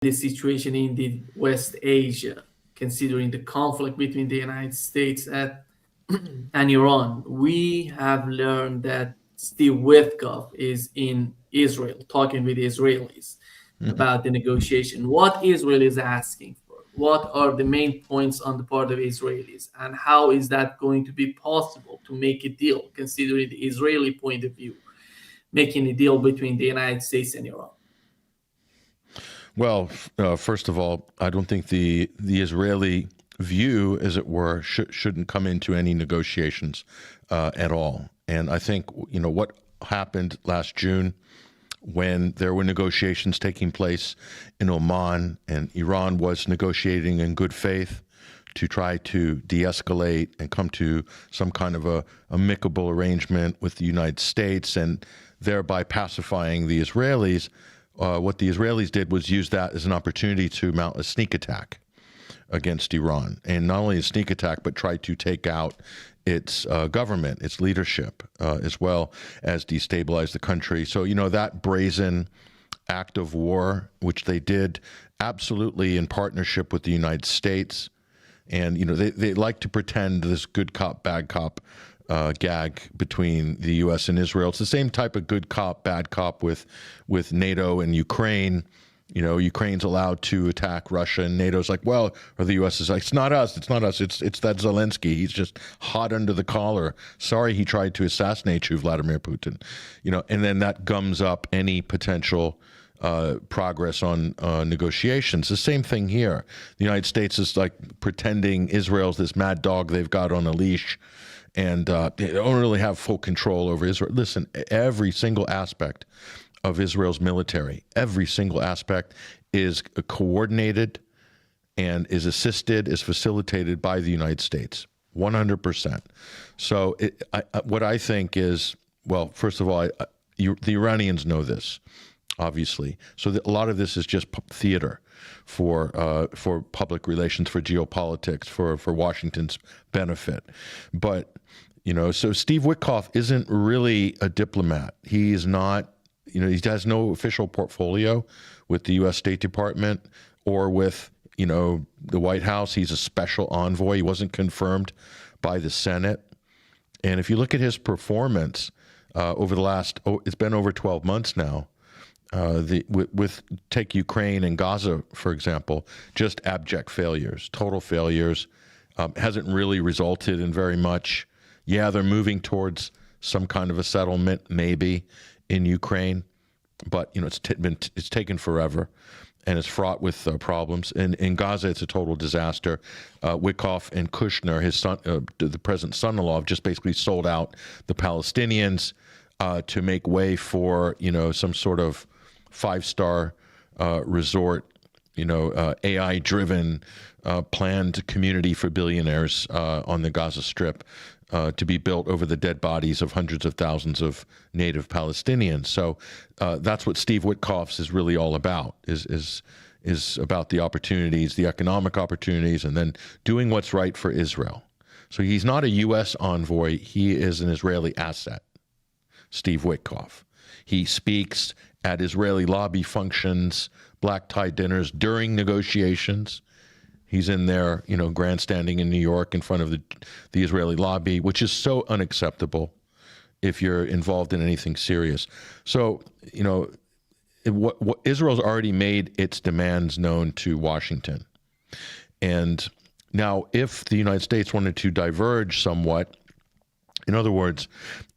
the situation in the West Asia, considering the conflict between the United States and Iran. We have learned that Steve Wickoff is in Israel talking with the Israelis Mhm. about the negotiation. What Israel is asking for? What are the main points on the part of Israelis? And how is that going to be possible to make a deal, considering the Israeli point of view, making a deal between the United States and Iran? Well, first of all, I don't think the Israeli view, as it were, shouldn't come into any negotiations at all. And I think what happened last June when there were negotiations taking place in Oman and Iran was negotiating in good faith to try to de-escalate and come to some kind of a amicable arrangement with the United States and thereby pacifying the Israelis. What the Israelis did was use that as an opportunity to mount a sneak attack against Iran. And not only a sneak attack, but try to take out its government, its leadership, as well as destabilize the country. So, that brazen act of war, which they did absolutely in partnership with the United States. And, they like to pretend this good cop, bad cop gag between the U.S. and Israel. It's the same type of good cop, bad cop with NATO and Ukraine. Ukraine's allowed to attack Russia, and NATO's like, well, or the U.S. is like, it's not us, it's that Zelensky. He's just hot under the collar. Sorry, he tried to assassinate you, Vladimir Putin. And then that gums up any potential progress on negotiations. The same thing here. The United States is like pretending Israel's this mad dog they've got on a leash, and they don't really have full control over Israel. Listen, every single aspect of Israel's military, every single aspect is coordinated and is assisted, is facilitated by the United States, 100%. So what I think is, well, first of all, the Iranians know this, obviously. So a lot of this is just theater for public relations, for geopolitics, for Washington's benefit. But, so Steve Wickoff isn't really a diplomat. He is not. He has no official portfolio with the U.S. State Department or with, the White House. He's a special envoy. He wasn't confirmed by the Senate. And if you look at his performance over the last, it's been over 12 months now, take Ukraine and Gaza, for example, just abject failures, total failures, hasn't really resulted in very much. Yeah, they're moving towards some kind of a settlement, maybe, in Ukraine, but it's taken forever, and it's fraught with problems. And in Gaza, it's a total disaster. Wickoff and Kushner, his son, the president's son-in-law, have just basically sold out the Palestinians to make way for some sort of five-star resort, AI-driven planned community for billionaires on the Gaza Strip. To be built over the dead bodies of hundreds of thousands of native Palestinians. So that's what Steve Wickoff's is really all about, is about the opportunities, the economic opportunities, and then doing what's right for Israel. So he's not a U.S. envoy. He is an Israeli asset, Steve Wickoff. He speaks at Israeli lobby functions, black tie dinners during negotiations. He's in there, grandstanding in New York in front of the Israeli lobby, which is so unacceptable if you're involved in anything serious. So, what Israel's already made its demands known to Washington. And now, if the United States wanted to diverge somewhat, in other words,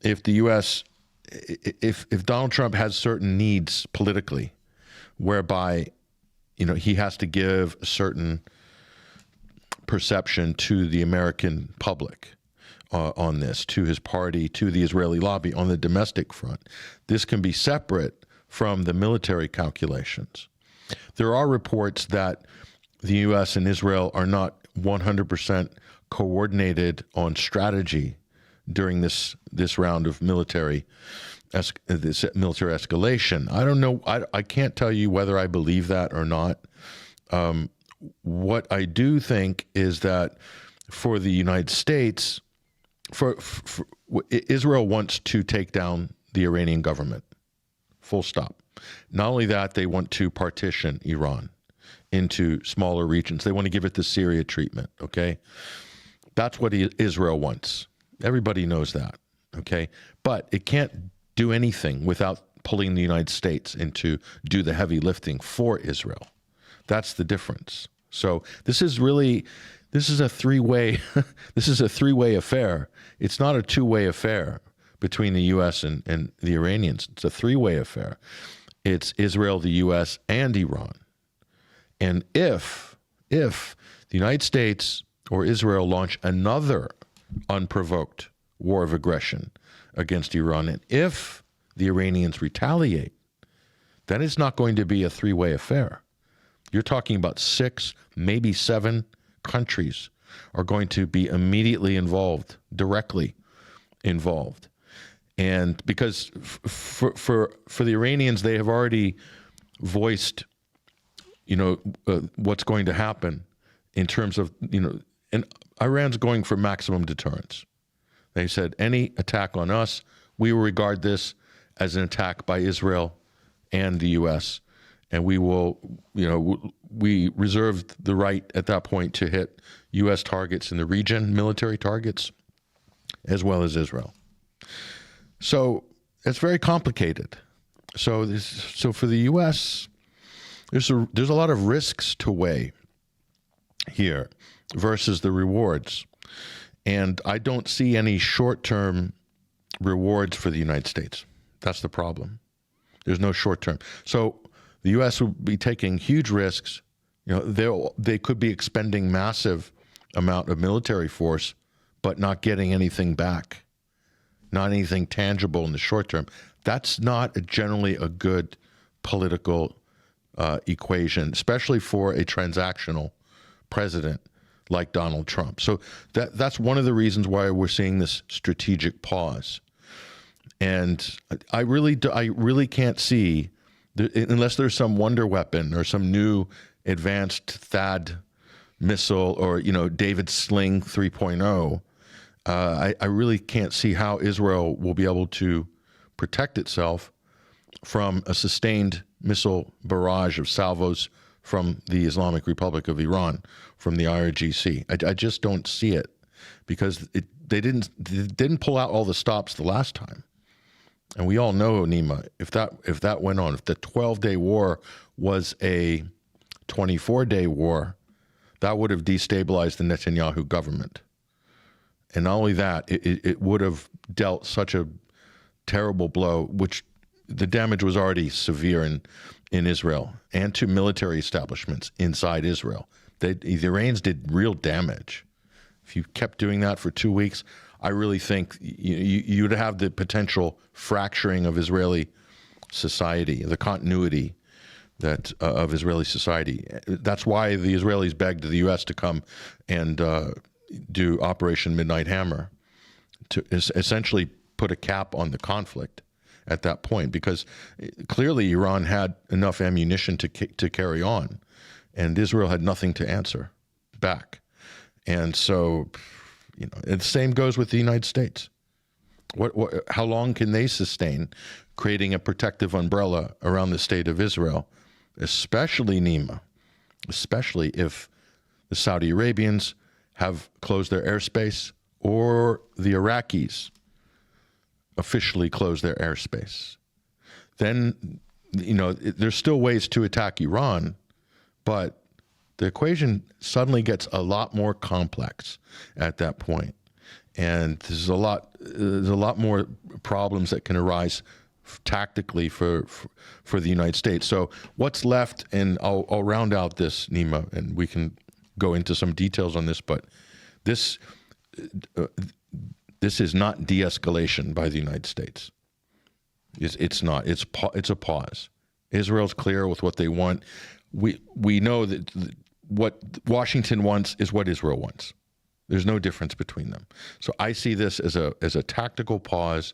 if the U.S., if Donald Trump has certain needs politically, whereby, he has to give a certain perception to the American public on this, to his party, to the Israeli lobby on the domestic front. This can be separate from the military calculations. There are reports that the U.S. and Israel are not 100% coordinated on strategy during this round of military escalation. I don't know. I can't tell you whether I believe that or not. What I do think is that for the United States, for Israel wants to take down the Iranian government, full stop. Not only that, they want to partition Iran. into smaller regions. They want to give it the Syria treatment, okay? That's what Israel wants. Everybody knows that, okay? But it can't do anything without pulling the United States in to do the heavy lifting for Israel. That's the difference. So this is a three-way this is a three-way affair. It's not a two-way affair between the U.S. and the Iranians. It's a three-way affair. It's Israel, the U.S., and Iran. And if the United States or Israel launch another unprovoked war of aggression against Iran, and if the Iranians retaliate, then it's not going to be a three-way affair. You're talking about 6, maybe 7 countries are going to be immediately involved, directly involved. And because for the Iranians, they have already voiced, what's going to happen in terms of, and Iran's going for maximum deterrence. They said any attack on us, we will regard this as an attack by Israel and the U.S., and we will, we reserved the right at that point to hit U.S. targets in the region, military targets, as well as Israel. So it's very complicated. So for the U.S., there's a lot of risks to weigh here versus the rewards. And I don't see any short-term rewards for the United States. That's the problem. There's no short-term. So the U.S. will be taking huge risks. They could be expending massive amount of military force, but not getting anything back, not anything tangible in the short term. That's not generally a good political equation, especially for a transactional president like Donald Trump. So that's one of the reasons why we're seeing this strategic pause. And I really can't see, unless there's some wonder weapon or some new advanced THAAD missile or, David Sling 3.0, I really can't see how Israel will be able to protect itself from a sustained missile barrage of salvos from the Islamic Republic of Iran, from the IRGC. I just don't see it, because they didn't pull out all the stops the last time. And we all know, Nima, if that went on, if the 12-day war was a 24-day war, that would have destabilized the Netanyahu government. And not only that, it would have dealt such a terrible blow, which the damage was already severe in Israel and to military establishments inside Israel. The Iranians did real damage. If you kept doing that for 2 weeks, I really think you'd have the potential fracturing of Israeli society, the continuity of Israeli society. That's why the Israelis begged the U.S. to come and do Operation Midnight Hammer, to essentially put a cap on the conflict at that point, because clearly Iran had enough ammunition to carry on, and Israel had nothing to answer back. And so, and the same goes with the United States. How long can they sustain creating a protective umbrella around the state of Israel, especially Nima, especially if the Saudi Arabians have closed their airspace or the Iraqis officially close their airspace? Then, there's still ways to attack Iran, but the equation suddenly gets a lot more complex at that point. And there's a lot more problems that can arise tactically for the United States. So what's left, and I'll round out this, Nima, and we can go into some details on this, but this is not de-escalation by the United States. It's not. It's a pause. Israel's clear with what they want. We know that what Washington wants is what Israel wants. There's no difference between them. So I see this as a tactical pause,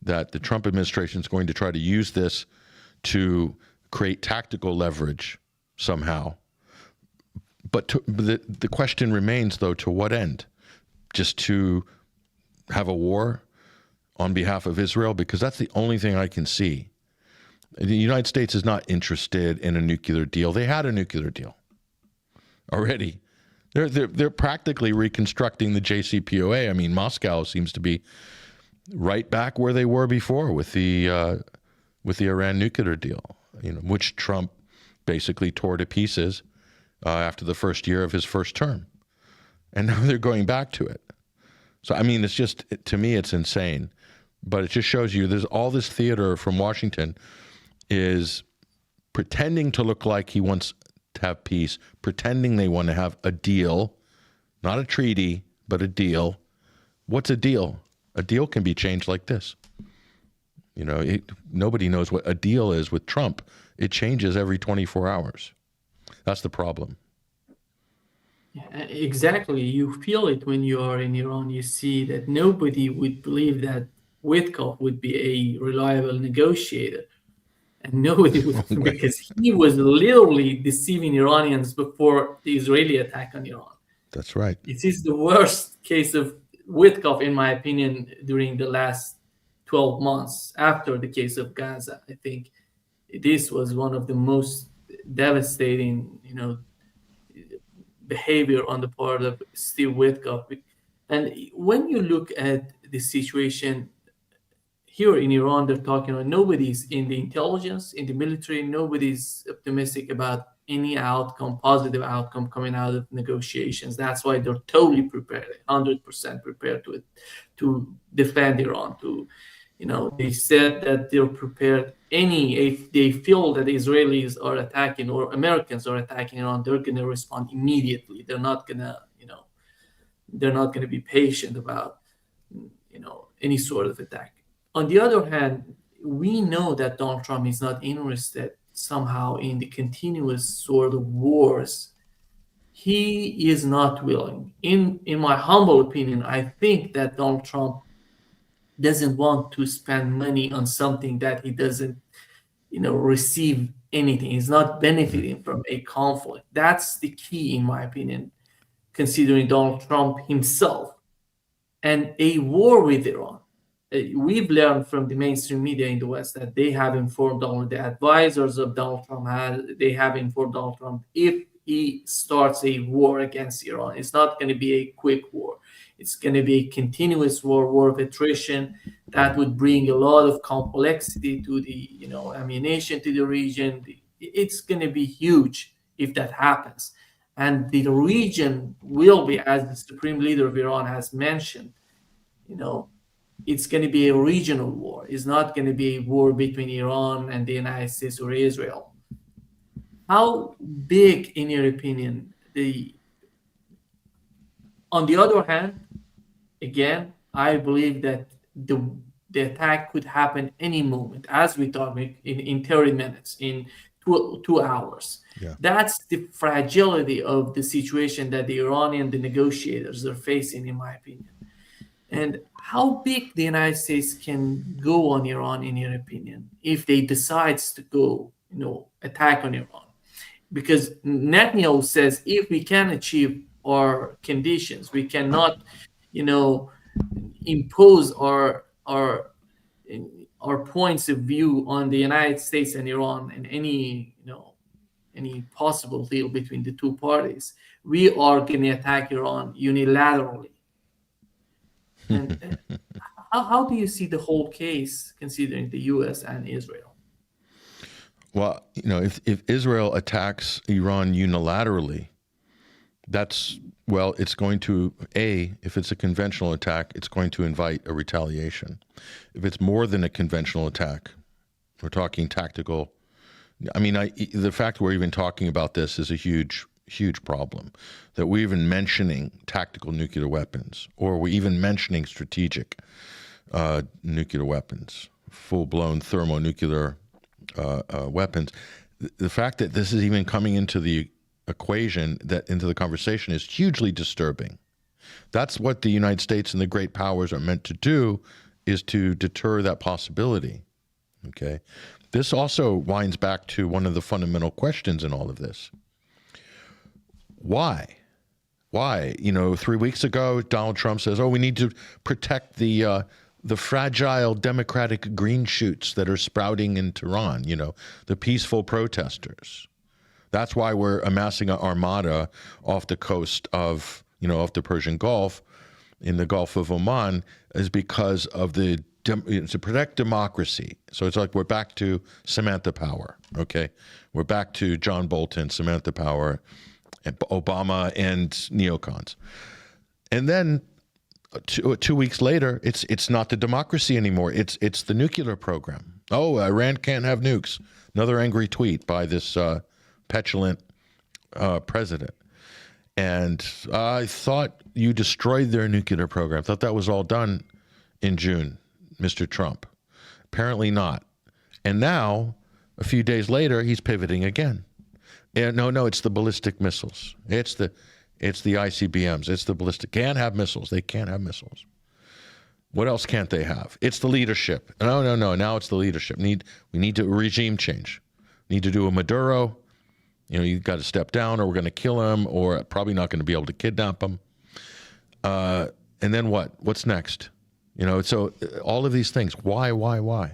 that the Trump administration is going to try to use this to create tactical leverage somehow. But the question remains, though, to what end? Just to have a war on behalf of Israel? Because that's the only thing I can see The United States is not interested in a nuclear deal. They had a nuclear deal already. They're practically reconstructing the JCPOA. I mean, Moscow seems to be right back where they were before with the Iran nuclear deal, which Trump basically tore to pieces after the first year of his first term, and now they're going back to it. So I mean, it's just, to me, it's insane. But it just shows you there's all this theater from Washington is pretending to look like he wants to have peace, pretending they want to have a deal, not a treaty, but a deal. What's a deal? A deal can be changed like this. Nobody knows what a deal is with Trump. It changes every 24 hours. That's the problem. Yeah, exactly. You feel it when you are in Iran. You see that nobody would believe that Wickoff would be a reliable negotiator. And nobody would, Wrong way. because he was literally deceiving Iranians before the Israeli attack on Iran. That's right. It is the worst case of Wickoff, in my opinion, during the last 12 months after the case of Gaza. I think this was one of the most devastating, behavior on the part of Steve Witkoff. And when you look at the situation here in Iran, they're talking about nobody's in the intelligence, in the military, nobody's optimistic about any outcome, positive outcome coming out of negotiations. That's why they're totally prepared, 100% prepared to defend Iran. They said that they're prepared. If they feel that the Israelis are attacking or Americans are attacking Iran, they're going to respond immediately. They're not going to be patient about, any sort of attack. On the other hand, we know that Donald Trump is not interested somehow in the continuous sort of wars. He is not willing. In my humble opinion, I think that Donald Trump doesn't want to spend money on something that he doesn't, receive anything. He's not benefiting from a conflict. That's the key, in my opinion, considering Donald Trump himself. And a war with Iran. We've learned from the mainstream media in the West that they have informed the advisors of Donald Trump. They have informed Donald Trump if he starts a war against Iran, it's not going to be a quick war. It's going to be a continuous war of attrition that would bring a lot of complexity to the ammunition to the region. It's going to be huge if that happens, and the region will be, as the supreme leader of Iran has mentioned, it's going to be a regional war. It's not going to be a war between Iran and the United States or Israel. How big, in your opinion, on the other hand, again, I believe that the attack could happen any moment, as we talked in 30 minutes, in 2 hours. Yeah. That's the fragility of the situation that the Iranian, the negotiators are facing, in my opinion. And how big the United States can go on Iran, in your opinion, if they decides to go, attack on Iran? Because Netanyahu says if we can achieve our conditions, we cannot, impose our points of view on the United States and Iran and any possible deal between the two parties. We are going to attack Iran unilaterally. And how do you see the whole case, considering the U.S. and Israel? Well, if Israel attacks Iran unilaterally, it's going to, if it's a conventional attack, it's going to invite a retaliation. If it's more than a conventional attack, we're talking tactical. The fact we're even talking about this is a huge problem, that we're even mentioning tactical nuclear weapons, or we're even mentioning strategic nuclear weapons, full-blown thermonuclear weapons. The fact that this is even coming into the equation, into the conversation, is hugely disturbing. That's what the United States and the great powers are meant to do, is to deter that possibility. Okay, this also winds back to one of the fundamental questions in all of this. Why? 3 weeks ago, Donald Trump says, we need to protect the the fragile democratic green shoots that are sprouting in Tehran, the peaceful protesters. That's why we're amassing an armada off the coast of, off the Persian Gulf, in the Gulf of Oman, is because of to protect democracy. So it's like we're back to Samantha Power, okay? We're back to John Bolton, Samantha Power, and Obama, and neocons. And then 2 weeks later, it's not the democracy anymore. It's the nuclear program. Oh, Iran can't have nukes. Another angry tweet by this petulant president. And I thought you destroyed their nuclear program. I thought that was all done in June, Mr. Trump. Apparently not. And now, a few days later, he's pivoting again. And no, it's the ballistic missiles. It's the ICBMs. It's the ballistic. Can't have missiles. They can't have missiles. What else can't they have? It's the leadership. No. Now it's the leadership. We need to regime change. Need to do a Maduro. You've got to step down, or we're going to kill him, or probably not going to be able to kidnap him. And then what? What's next? So all of these things. Why?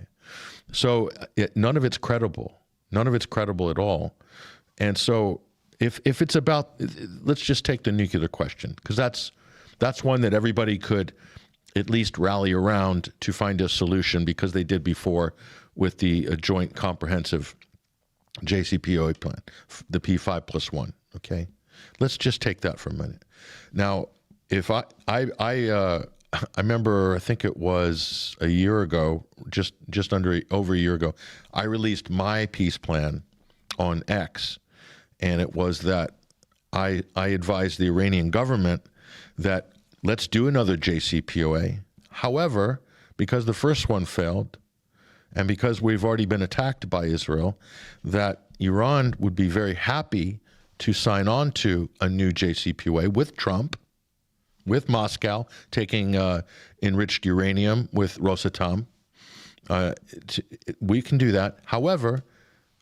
So none of it's credible. None of it's credible at all. And so if it's about, let's just take the nuclear question, because that's one that everybody could at least rally around to find a solution, because they did before with the joint comprehensive JCPOA plan, the P5+1. Okay, let's just take that for a minute. Now, if I remember, I think it was a year ago, just over a year ago, I released my peace plan on X, and it was that I advised the Iranian government that let's do another JCPOA. However, because the first one failed, and because we've already been attacked by Israel, that Iran would be very happy to sign on to a new JCPOA with Trump, with Moscow taking enriched uranium with Rosatom. We can do that. However,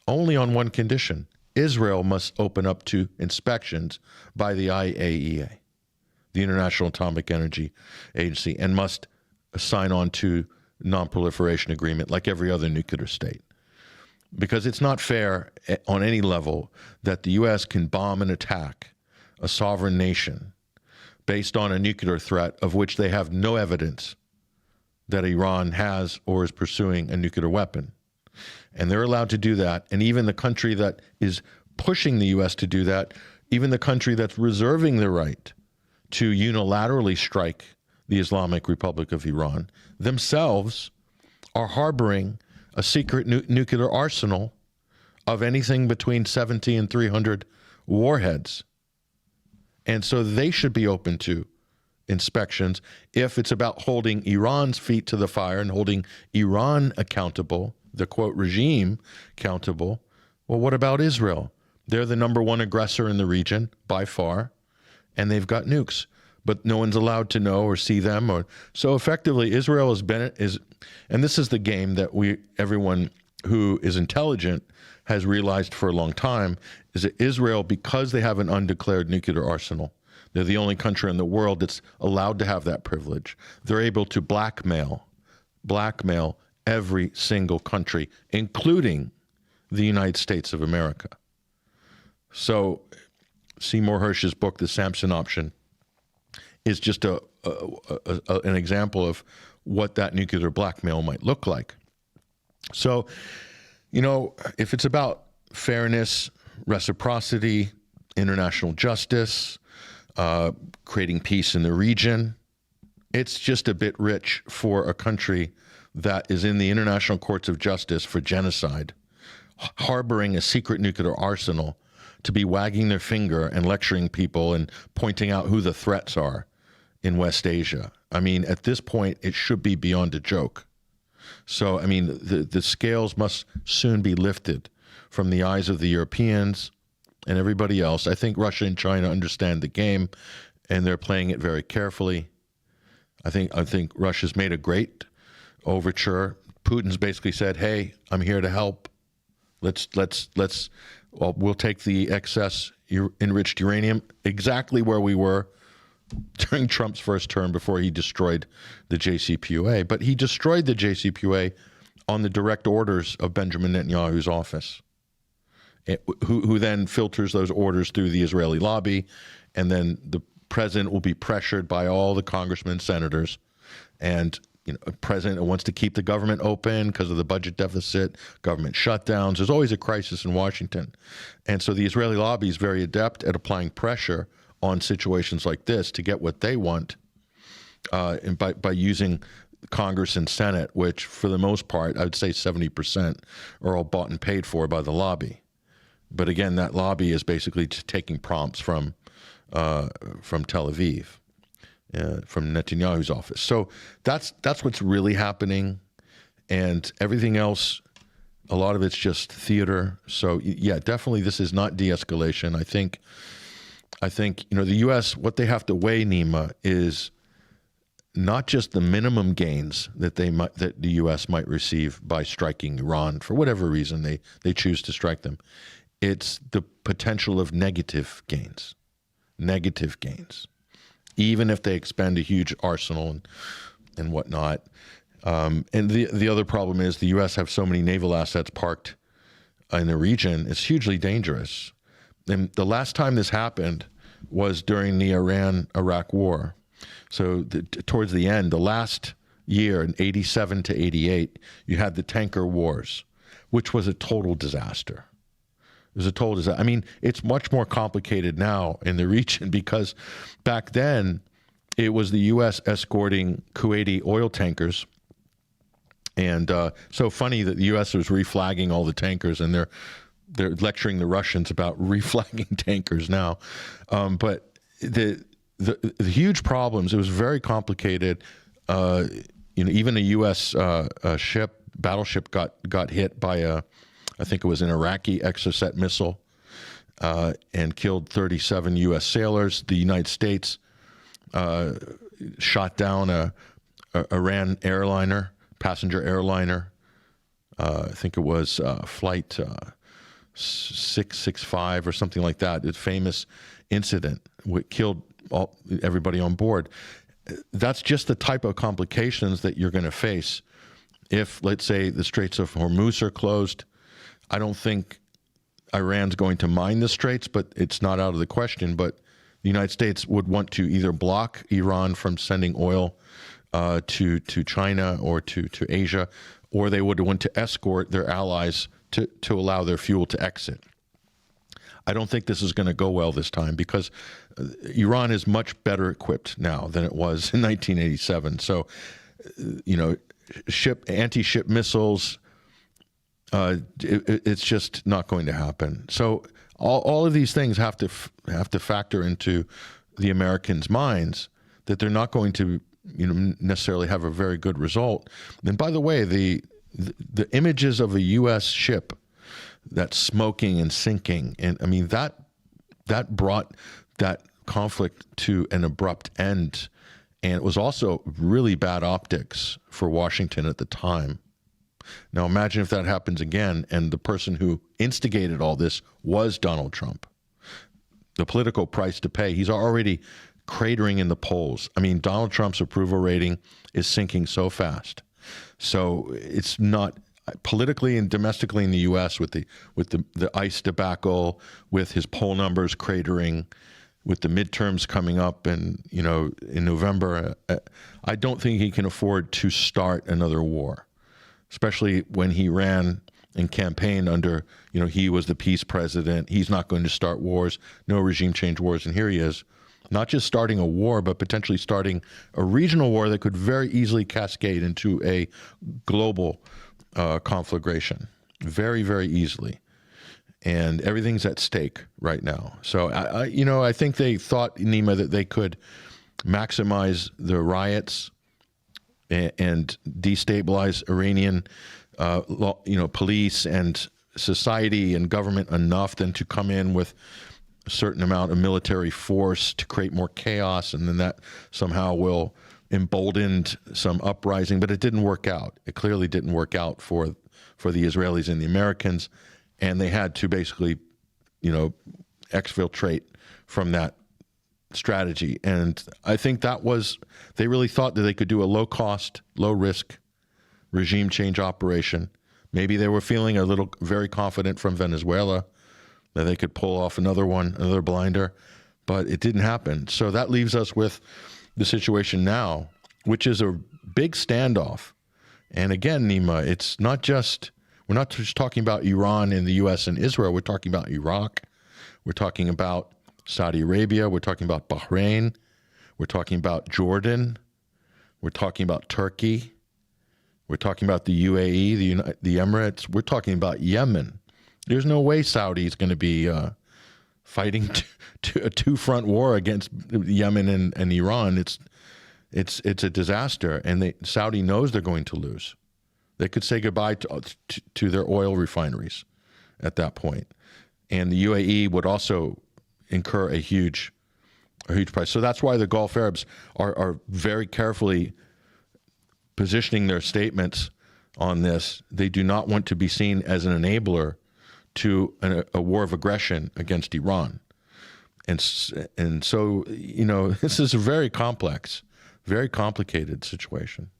only on one condition. Israel must open up to inspections by the IAEA, the International Atomic Energy Agency, and must sign on to non-proliferation agreement like every other nuclear state. Because it's not fair on any level that the U.S. can bomb and attack a sovereign nation based on a nuclear threat of which they have no evidence that Iran has or is pursuing a nuclear weapon. And they're allowed to do that. And even the country that is pushing the U.S. to do that, even the country that's reserving the right to unilaterally strike the Islamic Republic of Iran, themselves are harboring a secret nuclear arsenal of anything between 70 and 300 warheads. And so they should be open to inspections if it's about holding Iran's feet to the fire and holding Iran accountable, the quote regime accountable. Well, what about Israel? They're the number one aggressor in the region by far, and they've got nukes, but no one's allowed to know or see them. So effectively, Israel and this is the game that everyone who is intelligent has realized for a long time, is that Israel, because they have an undeclared nuclear arsenal, they're the only country in the world that's allowed to have that privilege. They're able to blackmail every single country, including the United States of America. So Seymour Hersh's book, The Samson Option, is just an example of what that nuclear blackmail might look like. So, if it's about fairness, reciprocity, international justice, creating peace in the region, it's just a bit rich for a country that is in the international courts of justice for genocide, harboring a secret nuclear arsenal, to be wagging their finger and lecturing people and pointing out who the threats are in West Asia. I mean, at this point, it should be beyond a joke. So, I mean, the scales must soon be lifted from the eyes of the Europeans and everybody else. I think Russia and China understand the game, and they're playing it very carefully. I think Russia's made a great overture. Putin's basically said, "Hey, I'm here to help. We'll take the excess enriched uranium exactly where we were during Trump's first term before he destroyed the JCPOA. But he destroyed the JCPOA on the direct orders of Benjamin Netanyahu's office, who then filters those orders through the Israeli lobby, and then the president will be pressured by all the congressmen, senators, and a president wants to keep the government open because of the budget deficit, government shutdowns. There's always a crisis in Washington. And so the Israeli lobby is very adept at applying pressure on situations like this to get what they want, and by using Congress and Senate, which for the most part, I would say 70% are all bought and paid for by the lobby. But again, that lobby is basically taking prompts from Tel Aviv, from Netanyahu's office. So that's what's really happening, and everything else, a lot of it's just theater. So yeah, definitely this is not de-escalation. I think the U.S., what they have to weigh, Nima, is not just the minimum gains that the U.S. might receive by striking Iran for whatever reason they choose to strike them. It's the potential of negative gains, even if they expend a huge arsenal and whatnot. And the other problem is the U.S. have so many naval assets parked in the region. It's hugely dangerous. And the last time this happened was during the Iran-Iraq war. So towards the end, the last year in 87 to 88, you had the tanker wars, which was a total disaster. It was a total disaster. I mean, it's much more complicated now in the region because back then it was the U.S. escorting Kuwaiti oil tankers. And so funny that the U.S. was reflagging all the tankers, and they're lecturing the Russians about reflagging tankers now. But the huge problems, it was very complicated. Even a U.S. battleship got hit by I think it was an Iraqi Exocet missile, and killed 37 U.S. sailors. The United States shot down a Iran airliner, passenger airliner. I think it was flight 665 or something like that. A famous incident which killed everybody on board. That's just the type of complications that you're going to face if, let's say, the Straits of Hormuz are closed. I don't think Iran's going to mine the straits, but it's not out of the question. But the United States would want to either block Iran from sending oil to China or to Asia, or they would want to escort their allies to allow their fuel to exit. I don't think this is going to go well this time because Iran is much better equipped now than it was in 1987. So, anti-ship missiles, it's just not going to happen. So all of these things have to factor into the Americans' minds that they're not going to necessarily have a very good result. And by the way, the images of a U.S. ship that's smoking and sinking, and I mean that brought that conflict to an abrupt end, and it was also really bad optics for Washington at the time. Now imagine if that happens again, and the person who instigated all this was Donald Trump. The political price to pay, he's already cratering in the polls. I mean, Donald Trump's approval rating is sinking so fast. So it's not politically and domestically in the U.S. with the ICE debacle, with his poll numbers cratering, with the midterms coming up in November. I don't think he can afford to start another war, especially when he ran and campaigned under, he was the peace president. He's not going to start wars, no regime change wars. And here he is, not just starting a war, but potentially starting a regional war that could very easily cascade into a global conflagration, very, very easily. And everything's at stake right now. So, I think they thought, Nima, that they could maximize the riots and destabilize Iranian, police and society and government enough than to come in with a certain amount of military force to create more chaos, and then that somehow will embolden some uprising. But it didn't work out. It clearly didn't work out for the Israelis and the Americans, and they had to basically, exfiltrate from that strategy. And I think that was, they really thought that they could do a low cost, low risk regime change operation. Maybe they were feeling a little very confident from Venezuela that they could pull off another one, another blinder, but it didn't happen. So that leaves us with the situation now, which is a big standoff. And again, Nima, we're not just talking about Iran and the U.S. and Israel. We're talking about Iraq. We're talking about Saudi Arabia. We're talking about Bahrain. We're talking about Jordan. We're talking about Turkey. We're talking about the UAE, the Emirates. We're talking about Yemen. There's no way Saudi is going to be fighting a two-front war against Yemen and Iran. It's a disaster, and Saudi knows they're going to lose. They could say goodbye to their oil refineries at that point, and the UAE would also incur a huge price. So that's why the Gulf Arabs are very carefully positioning their statements on this. They do not want to be seen as an enabler to a war of aggression against Iran. And so, this is a very complex, very complicated situation.